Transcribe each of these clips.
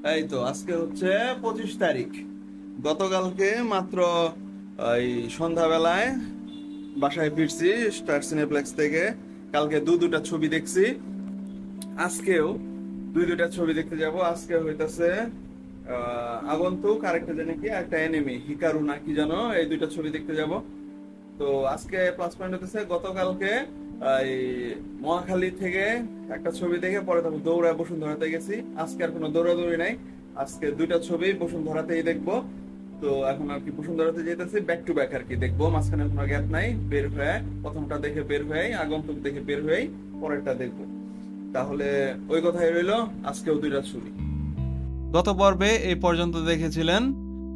এই তো আজকে হচ্ছে 25 তারিখ। গতকালকে মাত্র এই সন্ধ্যাবেলায় বাসায় ফিরছি স্টার সিনেপ্লেক্স থেকে। কালকে দুটা ছবি দেখছি, আজকেও দুইটা ছবি দেখতে যাব। আজকে হইতাছে আগন্তুক, আরেকটা জানি কি একটা এনিমি হিকারু না কি জানো, এই দুইটা ছবি দেখতে যাব। তো আজকে প্লাস পয়েন্ট হতেছে গতকালকে এই মহাখালী থেকে একটা ছবি দেখে পরে তারপর দৌড়ায় বসুন্ধরাতে গেছি। আজকে আর কোনো দৌড়াদৌড়ি নাই, আজকে দুইটা ছবি বসুন্ধরাতেই দেখবো। তো এখন আর কি বসুন্ধরাতে যেতেছি, ব্যাক টু ব্যাক আর কি দেখবো, মাঝখানে কোনো গ্যাপ নাই। বের হয়ে প্রথমটা দেখে বের হয়ে আগন্তুক দেখে বের হয়ে পরেরটা দেখবো। তাহলে ওই কথাই রইলো, আজকেও দুইটা ছবি। গত পর্বে এই পর্যন্ত দেখেছিলেন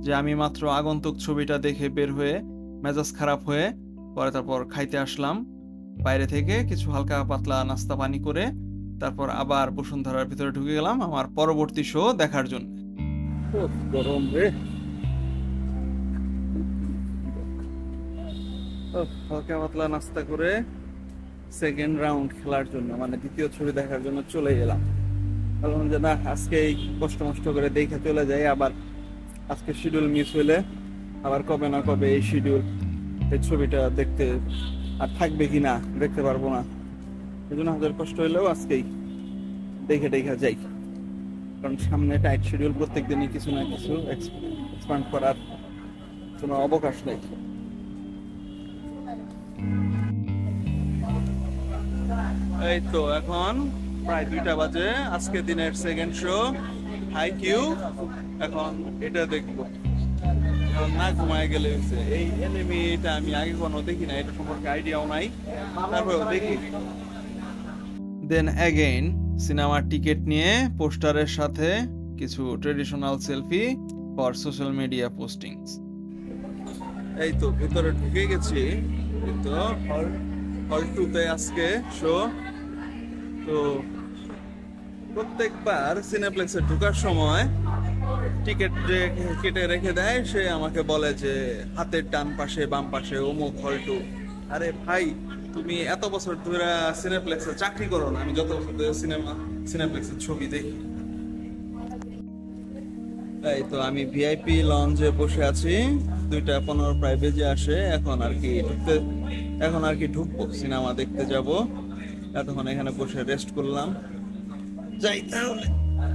যে আমি মাত্র আগন্তুক ছবিটা দেখে বের হয়ে মেজাজ খারাপ হয়ে পরে তারপর খাইতে আসলাম বাইরে থেকে, কিছু হালকা পাতলা নাস্তা পানি করে তারপর আবার বসুন্ধরার ভিতরে ঢুকে গেলাম আমার পরবর্তী শো দেখার জন্য। খুব গরম রে। হালকা পাতলা নাস্তা করে সেকেন্ড রাউন্ড খেলার জন্য, মানে দ্বিতীয় ছবি দেখার জন্য চলে গেলাম। বললাম যে না, আজকে কষ্ট মষ্ট করে দেখে চলে যাই, আবার আজকে শিডিউল মিস হইলে আবার কবে না কবে এই শিডিউল এই ছবিটা দেখতে আর থাকবে কিনা দেখতে পারবো না। এই জন্য হাজার কষ্ট হইলেও আজকেই দেখে দেখে যাই, কারণ সামনে টাইট শিডিউল, প্রত্যেক দিনই কিছু না কিছু এক্সপান্ড করার কোনো অবকাশ নেই। এই তো এখন প্রায় 2টা বাজে, আজকে দিনের সেকেন্ড শো হাই কিউ। এখন এটা দেখবো, না ঘুমায় গেলে হয়েছে। এই এনিমিটা আমি আগে কোনো দেখি না, এটা সম্পর্কে আইডিয়াও নাই, তারপরেও দেখি। দেন অ্যাগেইন সিনেমার টিকিট নিয়ে পোস্টারের সাথে কিছু traditional selfie for social media postings. এই তো ভিতরে ঢুকে গেছি, তো হল 2-তে আজকে শো। তো প্রত্যেকবার সিনেপ্লেক্সে ঢোকার সময় টিকিট কেটে রেখে দেয়, সে আমাকে বলে যে হাতের ডান পাশে বাম পাশে অমুক হল 2। আরে ভাই, তুমি এত বছর ধরে সিনেপ্লেক্সে চাকরি করো না, আমি যত বছর ধরে সিনেপ্লেক্সের ছবি দেখি। এই তো আমি ভিআইপি লঞ্চে বসে আছি, 2:15 প্রায় বেজে আসে। এখন আর কি ঢুকবো, সিনেমা দেখতে যাব। এতক্ষণ এখানে বসে রেস্ট করলাম, যাই তাহলে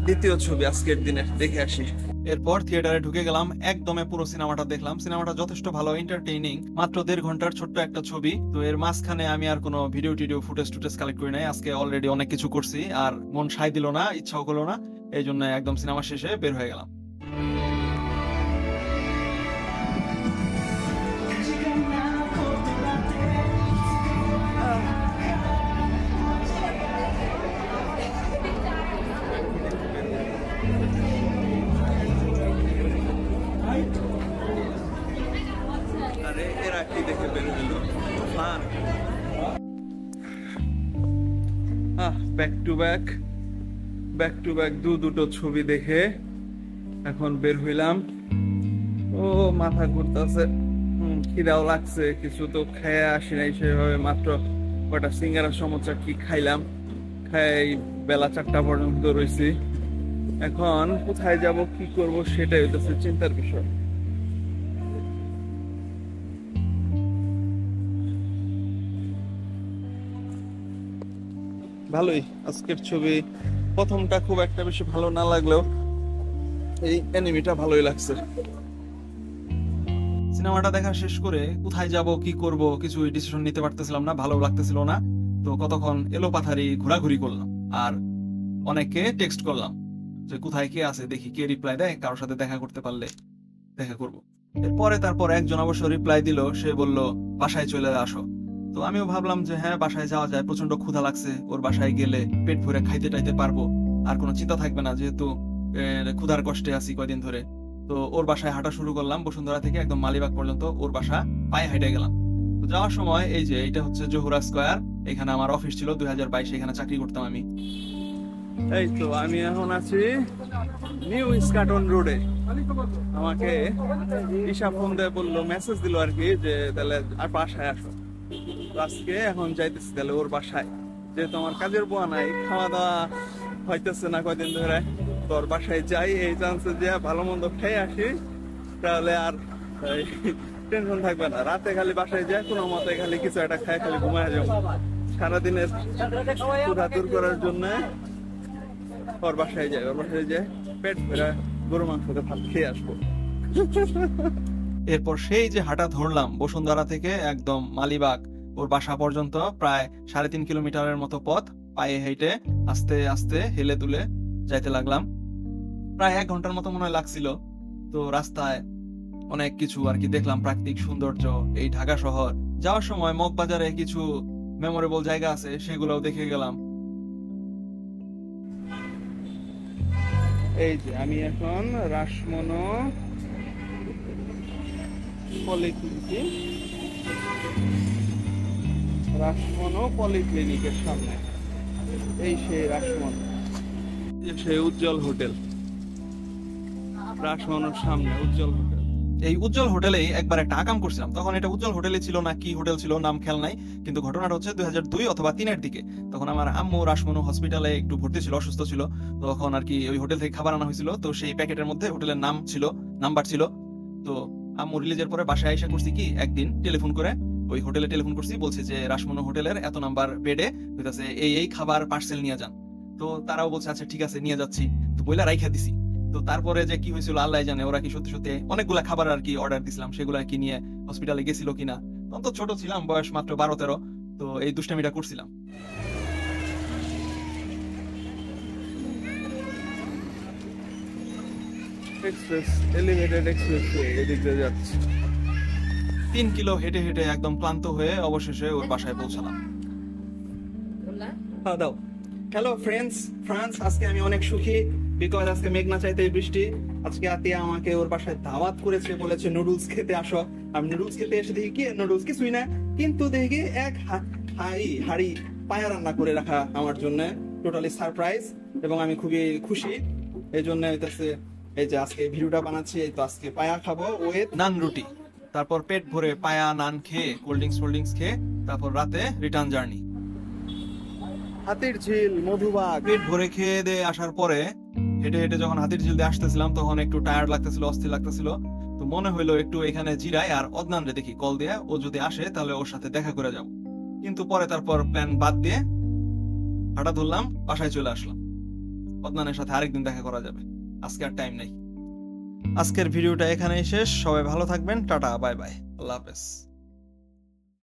দ্বিতীয় ছবি আজকের দিনে দেখে আসি। এরপর থিয়েটারে ঢুকে গেলাম, একদমে পুরো সিনেমাটা দেখলাম। সিনেমাটা যথেষ্ট ভালো, এন্টারটেইনিং, মাত্র 1.5 ঘন্টার ছোট্ট একটা ছবি। তো এর মাঝখানে আমি আর কোনো ভিডিও টিডিও ফুটেজ কালেক্ট করি নাই, আজকে অলরেডি অনেক কিছু করছি, আর মন সায় দিল না, ইচ্ছাও করলো না। এই জন্য একদম সিনেমা শেষে বের হয়ে গেলাম। আরে এরা কি দেখে বের হইল, ফান। ব্যাক টু ব্যাক দুটো ছবি দেখে এখন বের হইলাম। ও মাথা ঘুরতেছে, খিদাও লাগছে, কিছু তো খেয়ে আসি নাই সেভাবে, মাত্র কটা সিঙ্গারা সমোসা কি খাইলাম, খাই বেলা 4টা পর্যন্ত রয়েছি। এখন কোথায় যাব কি করব সেটাই হইতেছে চিন্তার বিষয়। ভালোই আজকের ছবি, প্রথমটা খুব একটা বেশি ভালো না লাগলেও এই এনিমিটা ভালোই লাগছে। সিনেমাটা দেখা শেষ করে কোথায় যাব কি করব কিছু ডিসিশন নিতে পারতেছিলাম না, ভালো লাগতেছিল না। তো কতক্ষণ এলোপাথারি ঘোরাঘুরি করলাম, আর অনেককে টেক্সট করলাম যে কোথায় কে আছে দেখি, কে রিপ্লাই দেয়, কারোর সাথে দেখা করতে পারলে দেখা করব। এরপরে তারপর একজন অবশ্য রিপ্লাই দিল, সে বলল বাসায় চলে আসো। তো আমিও ভাবলাম যে হ্যাঁ, বাসায় যাওয়া যায়, প্রচন্ড ক্ষুধা লাগছে, ওর বাসায় গেলে পেট ভরে খাইতে টাইতে পারবো, আর কোনো চিন্তা থাকবে না, যেহেতু ক্ষুধার কষ্টে আছি কয়দিন ধরে। তো ওর বাসায় হাঁটা শুরু করলাম, বসুন্ধরা থেকে একদম মালিবাগ পর্যন্ত ওর বাসা পায়ে হেঁটে গেলাম। তো যাওয়ার সময় এই যে এটা হচ্ছে জহুরা স্কয়ার, এখানে আমার অফিস ছিল 2022, এখানে চাকরি করতাম আমি। এই তো আমি এখন আছি নিউ ইস্কাটন রোডে। আমাকে ঈশা ফোন দিয়ে বললো, মেসেজ দিল আর কি, যে তাহলে আর বাসায় আসো। তো আজকে এখন যাইতেছি তাহলে ওর বাসায়, যেহেতু আমার কাজের বুয়া নাই, খাওয়া দাওয়া হইতেছে না কয়দিন ধরে, তোর বাসায় যাই, এই চান্সে যে ভালো মন্দ খেয়ে আসি, তাহলে আর টেনশন থাকবে না। রাতে খালি বাসায় যায় কোনো মতে খালি কিছু একটা খায়, খালি ঘুমায় যাবো। সারাদিনের ক্ষুধা দূর করার জন্য ওর বাসায় যায়, ওর বাসায় যায় পেট ভরে গরু মাংসতে ভাত খেয়ে আসবো। এরপর সেই যে হাঁটা ধরলাম বসুন্ধরা থেকে একদম মালিবাগ ওর বাসা পর্যন্ত, প্রায় 3.5 কিলোমিটারের মতো পথ পায়ে হেঁটে আস্তে আস্তে হেলে দুলে যাইতে লাগলাম। প্রায় 1 ঘন্টার মতো মনে হয় লাগছিল। তো রাস্তায় অনেক কিছু আর কি দেখলাম, প্রাকৃতিক সৌন্দর্য, এই ঢাকা শহর। যাওয়ার সময় মগবাজারে কিছু মেমোরেবল জায়গা আছে, সেগুলোও দেখে গেলাম। এই যে আমি এখন রাসমনো পলিক্লিনিকের সামনে। এই সেই রাসমনো, সেই উজ্জ্বল হোটেল, রাসমনোর সামনে উজ্জ্বল হোটেল। এই উজ্জ্বল হোটেলেই একবার একটা আকাম করছিলাম। তখন এটা উজ্জ্বল হোটেলে ছিল না কি হোটেল ছিল নাম খেয়াল নাই, কিন্তু ঘটনাটা হচ্ছে 2002 অথবা 3 এর দিকে। তখন আমার আম্মু রাসমনো হসপিটালে একটু ভর্তি ছিল, অসুস্থ ছিল। তখন আর কি ওই হোটেল থেকে খাবার আনা হয়েছিল। তো সেই প্যাকেটের মধ্যে হোটেলের নাম ছিল, নাম্বার ছিল। তো আম্মু রিলিজের পরে বাসায় এসে করছি কি, একদিন টেলিফোন করে ওই হোটেলে টেলিফোন করছি, বলছে যে রাসমনো হোটেলের এত নাম্বার বেডে হইতাছে এই খাবার পার্সেল নিয়ে যান। তো তারাও বলছে আচ্ছা ঠিক আছে নিয়ে যাচ্ছি। তো বইলা রাইখা দিছি। তো তারপরে যে কি হয়েছিল আল্লাহ জানে, ওরা কি সত্যি সত্যি অনেকগুলা খাবার আর কি অর্ডার দিছিলাম, সেগুলা কি নিয়ে হসপিটালে গেছিল কিনা। তখন তো ছোট ছিলাম, বয়স মাত্র 12-13। তো এই দুষ্টামিটা করছিলাম। এলিভেটেড এক্সপ্রেস এদিক দিয়ে যাচ্ছে। 3 কিলো হেঁটে হেঁটে একদম ক্লান্ত হয়ে অবশেষে ওর বাসায় পৌঁছালাম। দাও। হ্যালো ফ্রান্স, আজকে আমি অনেক সুখী, বিকজ আজকে মেঘনা চাইতে বৃষ্টি। আজকে আতিয়া আমাকে ওর বাসায় দাওয়াত করেছে, বলেছে নুডলস খেতে আসো। আমি নুডলস খেতে এসে দেখি কি নুডলস কিছুই না, কিন্তু দেখি এক হাড়ি পায়া রান্না করে রাখা আমার জন্য, টোটালি সারপ্রাইজ। এবং আমি খুবই খুশি এই জন্য। এই যে আজকে ভিডিওটা বানাচ্ছি, এই তো আজকে পায়া খাবো উইথ নান রুটি। তারপর পেট ভরে পায়া নান খেয়ে কোল্ড ড্রিঙ্কস খেয়ে তারপর রাতে রিটার্ন জার্নি। হাতির ঝিল, মধুবাগ পেট ভরে খেয়ে দিয়ে আসার পরে হেঁটে হেঁটে যখন হাতির ঝিল দিয়ে আসতেছিলাম, তখন একটু টায়ার্ড লাগতেছিল, অস্থির লাগতেছিল। তো মনে হইলো একটু এখানে জিরাই আর অদনান রে দেখি কল দিয়ে, ও যদি আসে তাহলে ওর সাথে দেখা করে যাব। কিন্তু পরে তারপর প্ল্যান বাদ দিয়ে হাঁটা ধরলাম, বাসায় চলে আসলাম। অদনানের সাথে আরেকদিন দেখা করা যাবে, আজকে আর টাইম নাই। আজকের ভিডিওটা এখানেই শেষ। সবাই ভালো থাকবেন, টাটা, বাই বাই, আল্লাহ হাফেজ।